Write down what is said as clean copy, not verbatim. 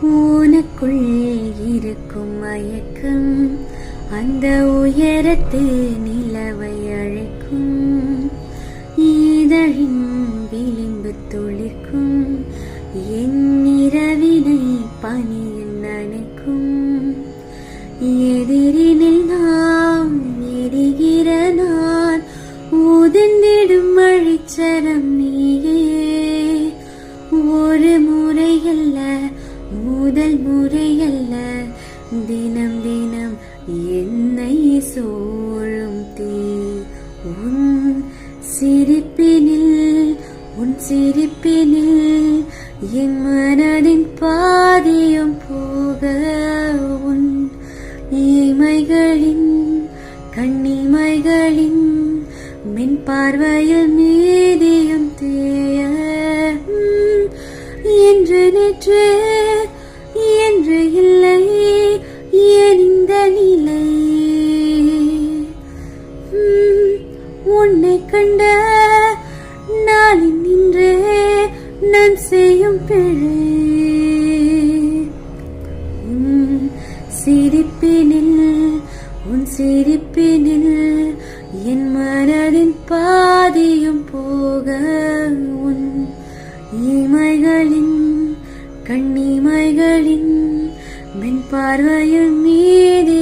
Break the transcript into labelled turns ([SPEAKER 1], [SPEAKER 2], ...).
[SPEAKER 1] உனக்குள் இருக்கும் மயக்கம் அந்த உயரத்து நிலவை அழைக்கும். இதழின் விளிம்பு துளிர்க்கும் என் இரவினை பனியில் நனைக்கும். எதிரினில் நாம் எரிகிற நான் உதிர்ந்திடும் அழிச்சரம் நீயே. ஒரு முறையல்ல முதல் முறையல்ல தினம் தினம் என்னை சூழும் தீ. உன் சிரிப்பினில் என் மனதின் பாதியும் போக உன் இமைகளின் கண்ணிமைகளின் மின் பார்வையில் மீதியும் தேய. என்று நேற்று என்று இல்லை ஏன் இந்த நிலை? உன்னை கண்ட நாளில் நின்றே நான் செய்யும் பிழை. உன் சிரிப்பினில் என் மனதின் பாதியும் போக உன் இமைகளின் கண்ணிமைகளின் மின் பார்வையில் மீதி